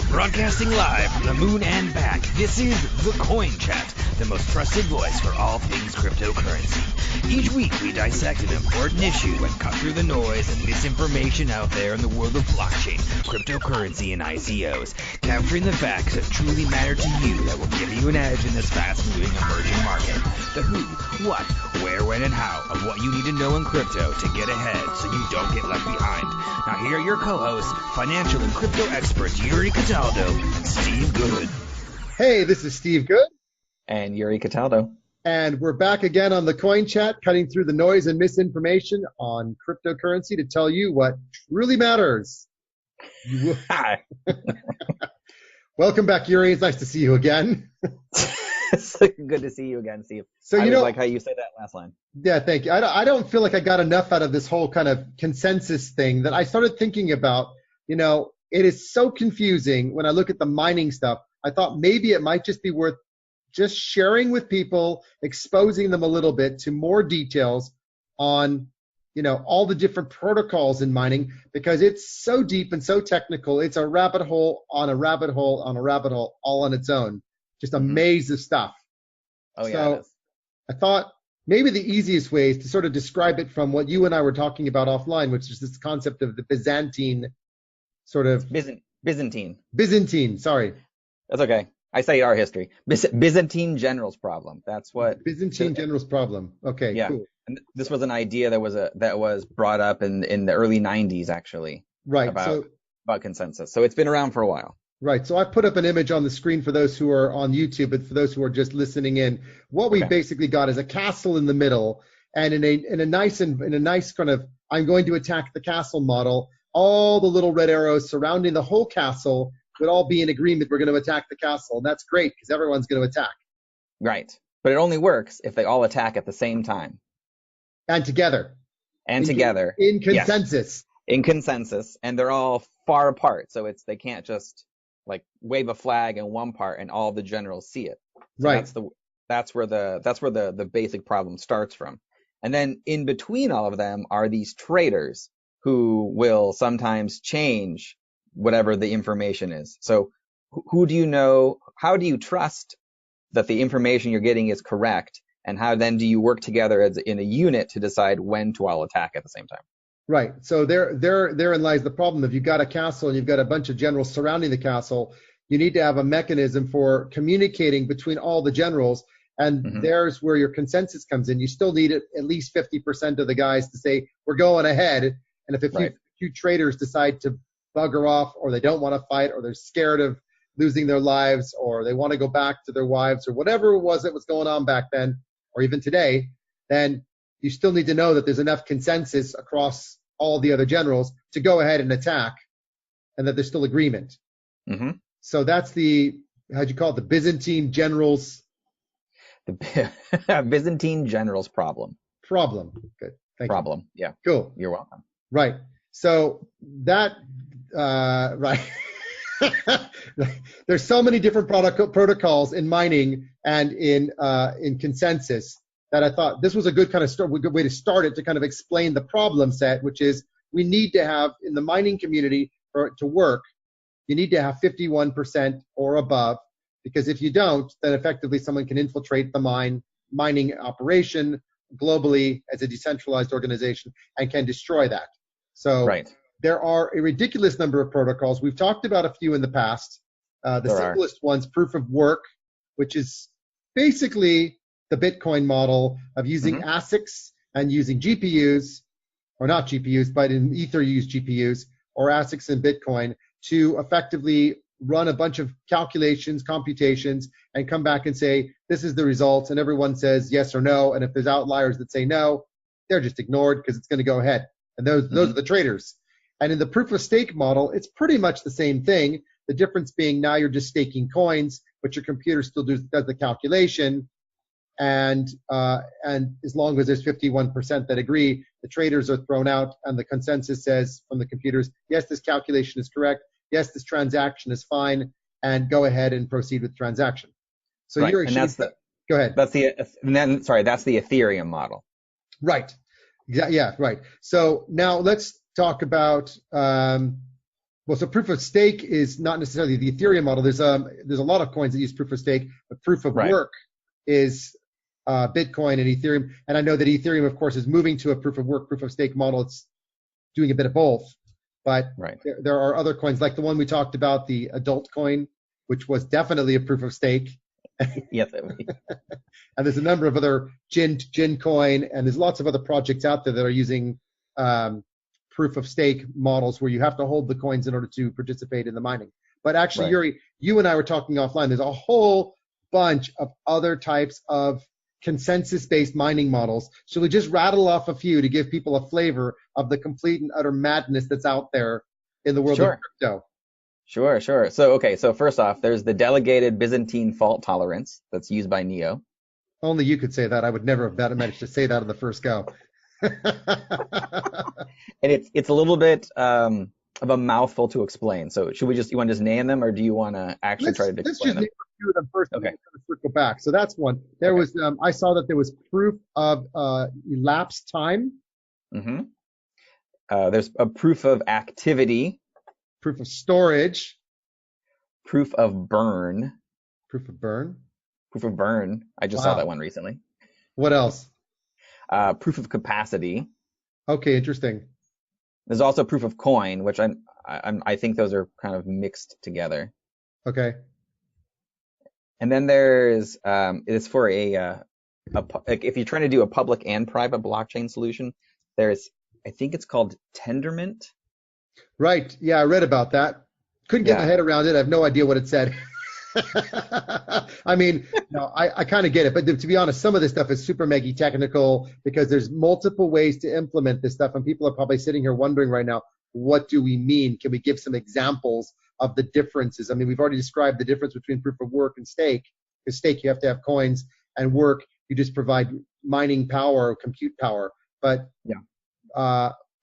Broadcasting live from the moon and back, this is The Coin Chat, the most trusted voice for all things cryptocurrency. Each week we dissect an important issue and cut through the noise and misinformation out there in the world of blockchain, cryptocurrency, and ICOs, capturing the facts that truly matter to you that will give you an edge in this fast-moving emerging market. The who, what, where, when, and how of what you need to know in crypto to get ahead so you don't get left behind. Now here are your co-hosts, financial and crypto experts Yuri Cataldo and Steve Good. Hey, this is Steve Good. And Yuri Cataldo. And we're back again on the Coin Chat, cutting through the noise and misinformation on cryptocurrency to tell you what truly matters. Hi. Welcome back, Yuri. It's nice to see you again. It's good to see you again, Steve. So I like how you said that last line. Yeah, thank you. I don't feel like I got enough out of this whole kind of consensus thing that I started thinking about. It is so confusing when I look at the mining stuff. I thought maybe it might just be worth just sharing with people, exposing them a little bit to more details on, all the different protocols in mining, because it's so deep and so technical. It's a rabbit hole on a rabbit hole on a rabbit hole all on its own. Just a maze of stuff. Oh, yeah. So I thought maybe the easiest way is to sort of describe it from what you and I were talking about offline, which is this concept of the Byzantine sort of... Byzantine, sorry. That's okay. I say our history. Byzantine generals problem. That's what... Byzantine generals problem. Okay, yeah. Cool. And this was an idea that was brought up in the early 90s, actually. Right. About consensus. So it's been around for a while. Right. So I put up an image on the screen for those who are on YouTube, but for those who are just listening in, what we basically got is a castle in the middle, and in a nice kind of I'm going to attack the castle model, all the little red arrows surrounding the whole castle would all be in agreement. We're going to attack the castle, and that's great because everyone's going to attack. Right. But it only works if they all attack at the same time. And together. In consensus. Yes. In consensus, and they're all far apart, so they can't just like wave a flag in one part and all the generals see it. So right. That's where the basic problem starts from. And then in between all of them are these traders who will sometimes change whatever the information is. So who do you know? How do you trust that the information you're getting is correct? And how then do you work together in a unit to decide when to all attack at the same time? Right. So therein lies the problem. If you've got a castle and you've got a bunch of generals surrounding the castle, you need to have a mechanism for communicating between all the generals. And there's where your consensus comes in. You still need at least 50% of the guys to say, we're going ahead. And if a few traders decide to bugger off, or they don't want to fight, or they're scared of losing their lives, or they want to go back to their wives, or whatever it was that was going on back then, or even today, then you still need to know that there's enough consensus across all the other generals to go ahead and attack, and that there's still agreement. Mm-hmm. So that's the Byzantine generals. The Byzantine generals problem. Good. Thank problem. You. Yeah. Cool. You're welcome. Right. So that, right. There's so many different protocols in mining and in consensus that I thought this was a good way to start it, to kind of explain the problem set, which is we need to have in the mining community for it to work, you need to have 51% or above, because if you don't, then effectively someone can infiltrate the mining operation globally as a decentralized organization and can destroy that. So there are a ridiculous number of protocols. We've talked about a few in the past. The simplest one's proof of work, which is basically the Bitcoin model of using ASICs and using GPUs, or not GPUs, but in Ether you use GPUs, or ASICs in Bitcoin to effectively run a bunch of calculations, computations, and come back and say, this is the results, and everyone says yes or no, and if there's outliers that say no, they're just ignored because it's going to go ahead. And those are the traders. And in the proof of stake model, it's pretty much the same thing. The difference being now you're just staking coins, but your computer still does the calculation. And as long as there's 51% that agree, the traders are thrown out, and the consensus says from the computers, yes, this calculation is correct. Yes, this transaction is fine, and go ahead and proceed with the transaction. So you're go ahead. That's the Ethereum model. Right. Yeah, right. So now let's talk about Well, so proof of stake is not necessarily the Ethereum model. There's a lot of coins that use proof of stake, but proof of Right. work is Bitcoin and Ethereum. And I know that Ethereum, of course, is moving to a proof of work, proof of stake model. It's doing a bit of both, but Right. there are other coins like the one we talked about, the adult coin, which was definitely a proof of stake. Yes. And there's a number of other Gin coin, and there's lots of other projects out there that are using proof of stake models where you have to hold the coins in order to participate in the mining. But actually, Right. Yuri, you and I were talking offline. There's a whole bunch of other types of consensus-based mining models. Should we just rattle off a few to give people a flavor of the complete and utter madness that's out there in the world Sure. of crypto? Sure. So, okay. So first off, there's the delegated Byzantine fault tolerance that's used by Neo. Only you could say that. I would never have managed to say that on the first go. And it's a little bit of a mouthful to explain. So you want to just name them, or do you want to actually try to Let's explain just them? name a few of them first. Okay. And then circle back. So that's one. There was I saw that there was proof of elapsed time, Mm-hmm. There's a proof of activity, proof of storage, proof of burn, proof of burn. proof of burn. I just saw that one recently. What else? Proof of capacity. Okay, interesting. There's also proof of coin, which I think those are kind of mixed together. Okay. And then there's it's for like if you're trying to do a public and private blockchain solution, I think it's called tendermint. Right. Yeah, I read about that. Couldn't get my head around it. I have no idea what it said. I mean, no, I kind of get it, but to be honest, some of this stuff is super mega technical because there's multiple ways to implement this stuff, and people are probably sitting here wondering right now, what do we mean? Can we give some examples of the differences? I mean, we've already described the difference between proof of work and stake. Because stake, you have to have coins, and work, you just provide mining power or compute power. But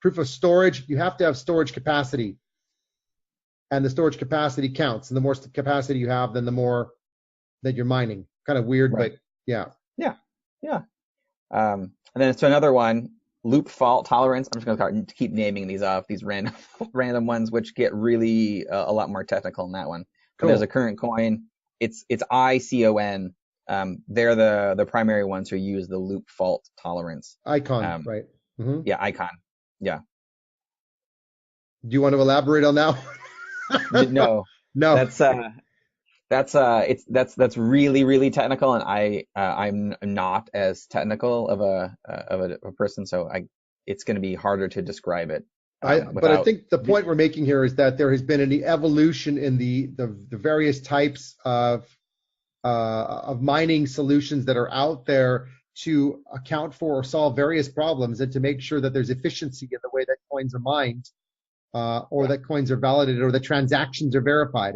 proof of storage, you have to have storage capacity. And the storage capacity counts. And the more capacity you have, then the more that you're mining. Kind of weird, Right. but yeah. Yeah. And then it's another one, loop fault tolerance. I'm just going to keep naming these off, these random ones, which get really a lot more technical in that one. But Cool. there's a current coin. It's ICON. They're the primary ones who use the loop fault tolerance. Icon, right. Mm-hmm. Yeah, ICON. Yeah. Do you want to elaborate on that one? No. No. That's really, really technical, and I'm not as technical of a person, so it's going to be harder to describe it. But I think the point we're making here is that there has been an evolution in the various types of mining solutions that are out there to account for or solve various problems, and to make sure that there's efficiency in the way that coins are mined, or that coins are validated, or that transactions are verified.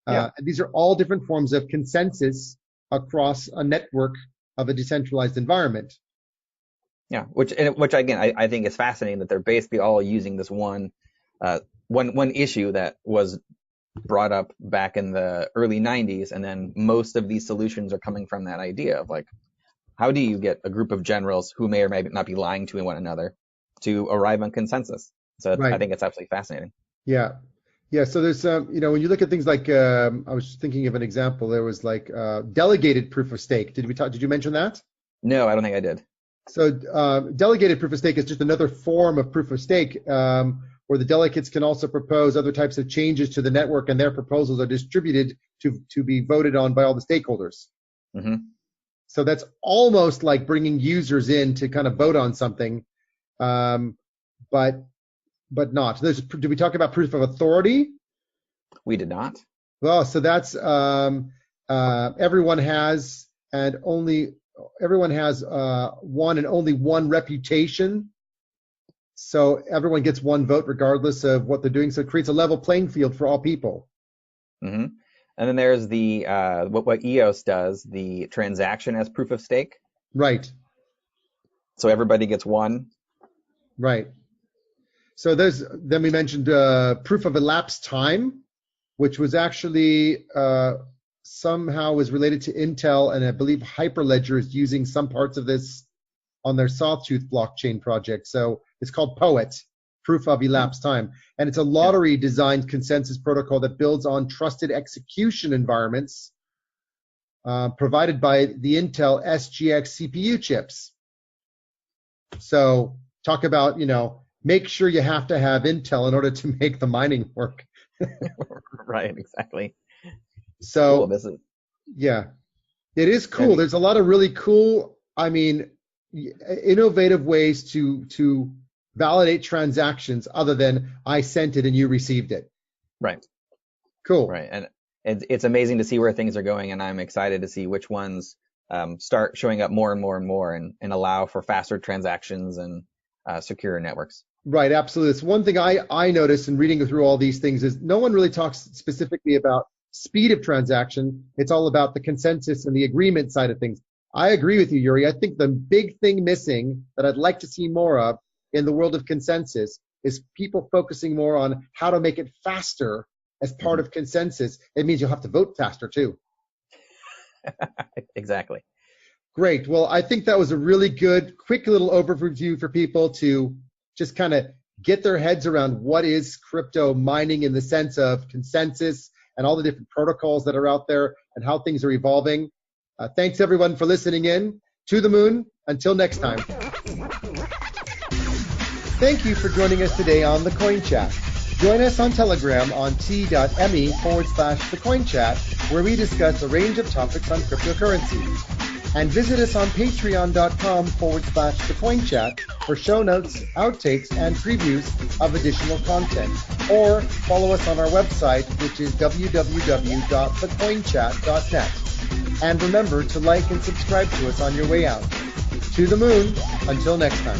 And these are all different forms of consensus across a network of a decentralized environment. Yeah, which again, I think is fascinating that they're basically all using this one issue that was brought up back in the early 90s, and then most of these solutions are coming from that idea of like, how do you get a group of generals who may or may not be lying to one another to arrive on consensus? So Right. I think it's absolutely fascinating. Yeah. So there's when you look at things like I was thinking of an example. There was like delegated proof of stake. Did you mention that? No, I don't think I did. So delegated proof of stake is just another form of proof of stake, where the delegates can also propose other types of changes to the network, and their proposals are distributed to be voted on by all the stakeholders. Mm-hmm. So that's almost like bringing users in to kind of vote on something, but not. Did we talk about proof of authority? We did not. Well, so that's everyone has one and only one reputation. So everyone gets one vote regardless of what they're doing. So it creates a level playing field for all people. Mm-hmm. And then there's the what EOS does, the transaction as proof of stake. Right. So everybody gets one. Right. So then we mentioned proof of elapsed time, which was actually somehow was related to Intel, and I believe Hyperledger is using some parts of this on their Sawtooth blockchain project. So it's called POET. proof of elapsed time. And it's a lottery designed consensus protocol that builds on trusted execution environments provided by the Intel SGX CPU chips. So talk about, make sure you have to have Intel in order to make the mining work. Right, exactly. So, cool. Yeah, it is cool. There's a lot of really cool, innovative ways to validate transactions other than I sent it and you received it. Right. Cool. Right. And it's amazing to see where things are going, and I'm excited to see which ones start showing up more and more and more and allow for faster transactions and secure networks. Right, absolutely. It's one thing I noticed in reading through all these things is no one really talks specifically about speed of transaction. It's all about the consensus and the agreement side of things. I agree with you, Yuri. I think the big thing missing that I'd like to see more of in the world of consensus is people focusing more on how to make it faster as part of consensus. It means you'll have to vote faster too. Exactly. Great. Well, I think that was a really good, quick little overview for people to just kind of get their heads around what is crypto mining in the sense of consensus and all the different protocols that are out there and how things are evolving. Thanks everyone for listening in. To the moon. Until next time. Thank you for joining us today on The Coin Chat. Join us on Telegram on t.me/thecoinchat, where we discuss a range of topics on cryptocurrency. And visit us on patreon.com/thecoinchat for show notes, outtakes, and previews of additional content. Or follow us on our website, which is www.thecoinchat.net. And remember to like and subscribe to us on your way out. To the moon. Until next time.